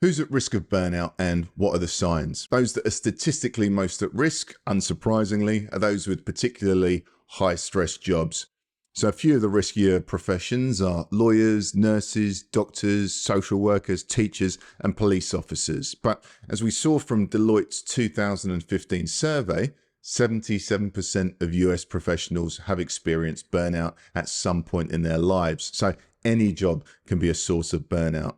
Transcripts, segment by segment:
Who's at risk of burnout and what are the signs? Those that are statistically most at risk, unsurprisingly, are those with particularly high stress jobs. So a few of the riskier professions are lawyers, nurses, doctors, social workers, teachers, and police officers. But as we saw from Deloitte's 2015 survey, 77% of US professionals have experienced burnout at some point in their lives. So any job can be a source of burnout.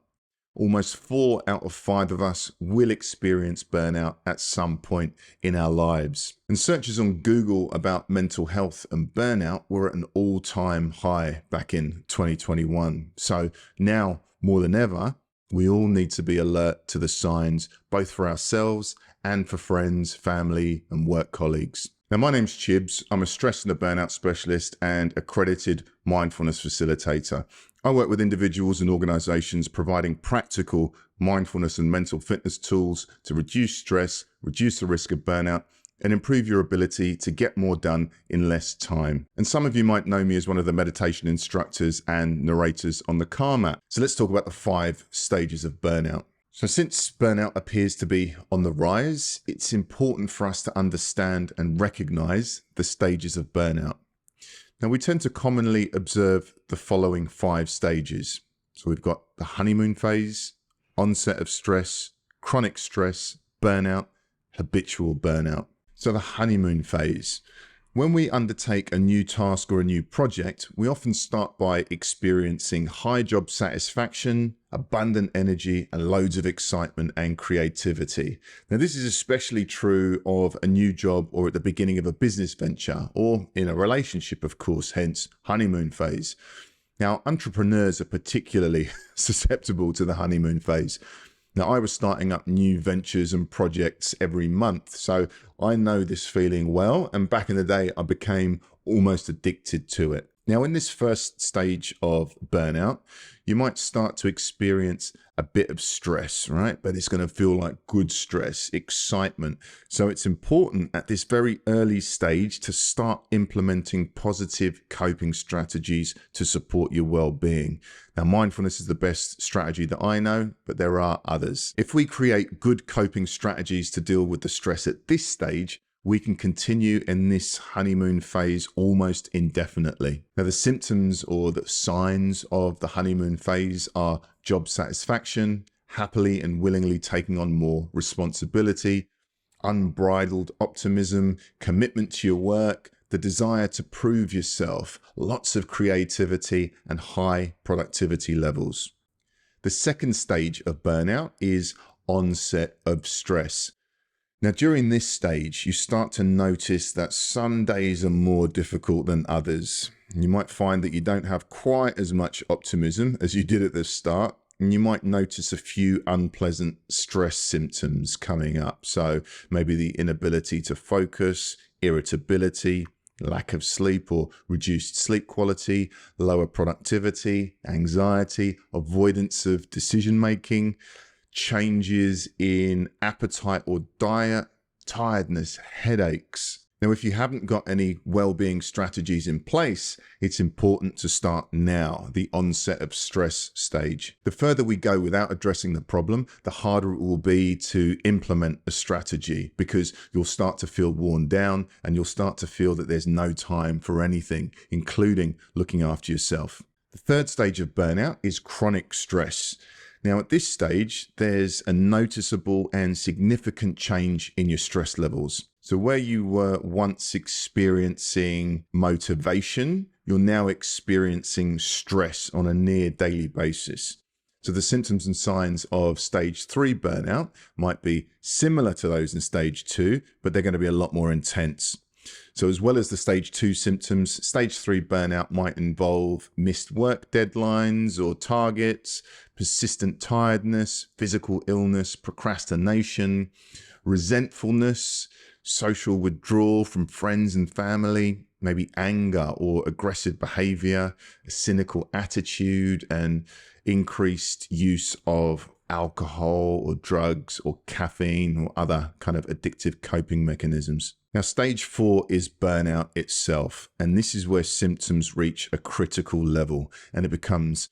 Almost 4 out of 5 of us will experience burnout at some point in our lives. And searches on Google about mental health and burnout were at an all-time high back in 2021. So now, more than ever, we all need to be alert to the signs, both for ourselves and for friends, family, and work colleagues. Now, my name's Chibs. I'm a stress and a burnout specialist and accredited mindfulness facilitator. I work with individuals and organizations providing practical mindfulness and mental fitness tools to reduce stress, reduce the risk of burnout, and improve your ability to get more done in less time. And some of you might know me as one of the meditation instructors and narrators on the Karma. So let's talk about the 5 stages of burnout. So since burnout appears to be on the rise, it's important for us to understand and recognize the stages of burnout. Now, we tend to commonly observe the following 5 stages. So we've got the honeymoon phase, onset of stress, chronic stress, burnout, habitual burnout. So the honeymoon phase. When we undertake a new task or a new project, we often start by experiencing high job satisfaction, abundant energy, and loads of excitement and creativity. Now, this is especially true of a new job or at the beginning of a business venture or in a relationship, of course, hence honeymoon phase. Now, entrepreneurs are particularly susceptible to the honeymoon phase. Now, I was starting up new ventures and projects every month, so I know this feeling well, and back in the day, I became almost addicted to it. Now, in this first stage of burnout, you might start to experience a bit of stress, right? But it's going to feel like good stress, excitement. So it's important at this very early stage to start implementing positive coping strategies to support your well-being. Now, mindfulness is the best strategy that I know, but there are others. If we create good coping strategies to deal with the stress at this stage, we can continue in this honeymoon phase almost indefinitely. Now, the symptoms or the signs of the honeymoon phase are job satisfaction, happily and willingly taking on more responsibility, unbridled optimism, commitment to your work, the desire to prove yourself, lots of creativity, and high productivity levels. The second stage of burnout is onset of stress. Now, during this stage, you start to notice that some days are more difficult than others. You might find that you don't have quite as much optimism as you did at the start, and you might notice a few unpleasant stress symptoms coming up. So maybe the inability to focus, irritability, lack of sleep or reduced sleep quality, lower productivity, anxiety, avoidance of decision-making, changes in appetite or diet, tiredness, headaches. Now, if you haven't got any well-being strategies in place, it's important to start now, the onset of stress stage. The further we go without addressing the problem, the harder it will be to implement a strategy because you'll start to feel worn down and you'll start to feel that there's no time for anything, including looking after yourself. The third stage of burnout is chronic stress. Now, at this stage, there's a noticeable and significant change in your stress levels. So where you were once experiencing motivation, you're now experiencing stress on a near daily basis. So the symptoms and signs of stage 3 burnout might be similar to those in stage 2, but they're going to be a lot more intense. So as well as the stage 2 symptoms, stage 3 burnout might involve missed work deadlines or targets, persistent tiredness, physical illness, procrastination, resentfulness, social withdrawal from friends and family, maybe anger or aggressive behavior, a cynical attitude, and increased use of alcohol or drugs or caffeine or other kind of addictive coping mechanisms. Now, stage 4 is burnout itself, and this is where symptoms reach a critical level and it becomes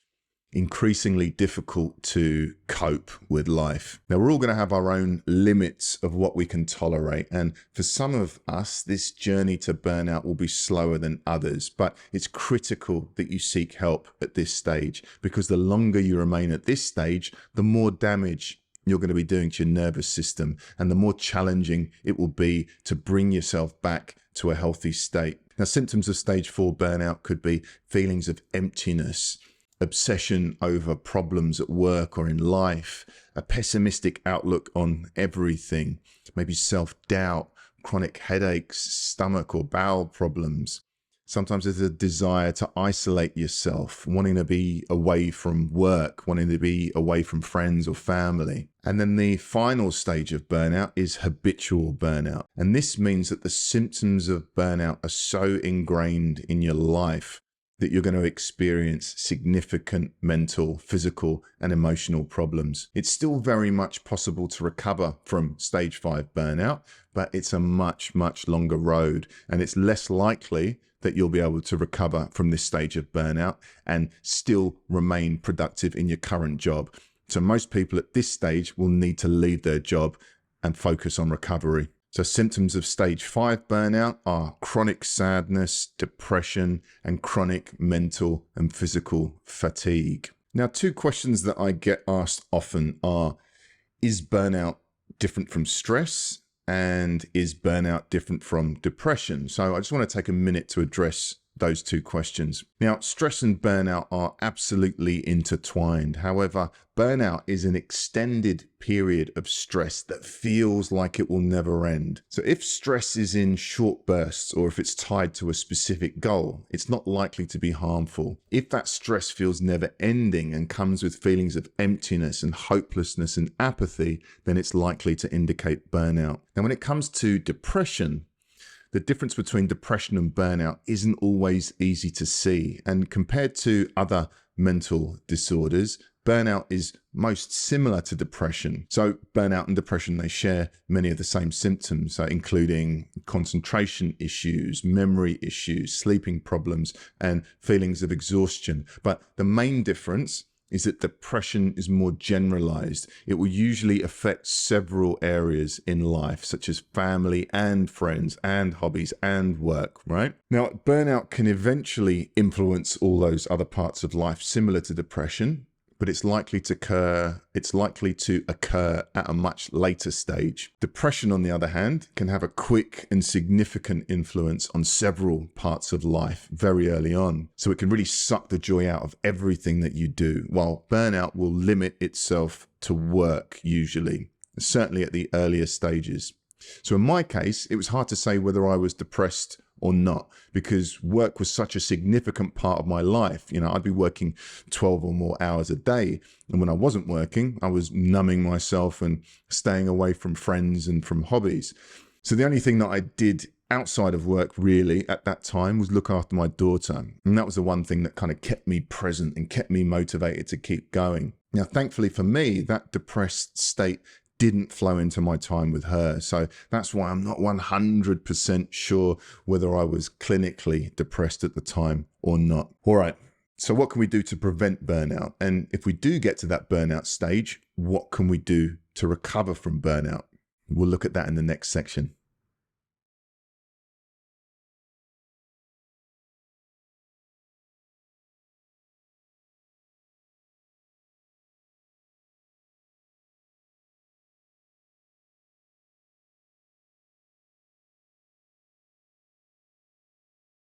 increasingly difficult to cope with life. Now, we're all going to have our own limits of what we can tolerate. And for some of us, this journey to burnout will be slower than others. But it's critical that you seek help at this stage, because the longer you remain at this stage, the more damage you're going to be doing to your nervous system, and the more challenging it will be to bring yourself back to a healthy state. Now, symptoms of stage 4 burnout could be feelings of emptiness, obsession over problems at work or in life, a pessimistic outlook on everything, maybe self-doubt, chronic headaches, stomach or bowel problems. Sometimes there's a desire to isolate yourself, wanting to be away from work, wanting to be away from friends or family. And then the final stage of burnout is habitual burnout. And this means that the symptoms of burnout are so ingrained in your life that you're going to experience significant mental, physical, and emotional problems. It's still very much possible to recover from stage 5 burnout, but it's a much, much longer road, and it's less likely that you'll be able to recover from this stage of burnout and still remain productive in your current job. So most people at this stage will need to leave their job and focus on recovery. So symptoms of stage 5 burnout are chronic sadness, depression, and chronic mental and physical fatigue. Now, 2 questions that I get asked often are, is burnout different from stress? And is burnout different from depression? So I just want to take a minute to address those 2 questions. Now, stress and burnout are absolutely intertwined. However, burnout is an extended period of stress that feels like it will never end. So if stress is in short bursts, or if it's tied to a specific goal, it's not likely to be harmful. If that stress feels never ending and comes with feelings of emptiness and hopelessness and apathy, then it's likely to indicate burnout. Now, when it comes to depression, the difference between depression and burnout isn't always easy to see. And compared to other mental disorders, burnout is most similar to depression. So burnout and depression, they share many of the same symptoms, including concentration issues, memory issues, sleeping problems, and feelings of exhaustion. But the main difference is that depression is more generalized. It will usually affect several areas in life, such as family and friends and hobbies and work, right? Now, burnout can eventually influence all those other parts of life, similar to depression, but it's likely to occur at a much later stage. Depression, on the other hand, can have a quick and significant influence on several parts of life very early on. So it can really suck the joy out of everything that you do, while burnout will limit itself to work usually, certainly at the earlier stages. So in my case, it was hard to say whether I was depressed or not, because work was such a significant part of my life. You know, I'd be working 12 or more hours a day. And when I wasn't working, I was numbing myself and staying away from friends and from hobbies. So the only thing that I did outside of work really at that time was look after my daughter. And that was the one thing that kind of kept me present and kept me motivated to keep going. Now, thankfully for me, that depressed state didn't flow into my time with her. So that's why I'm not 100% sure whether I was clinically depressed at the time or not. All right. So what can we do to prevent burnout? And if we do get to that burnout stage, what can we do to recover from burnout? We'll look at that in the next section.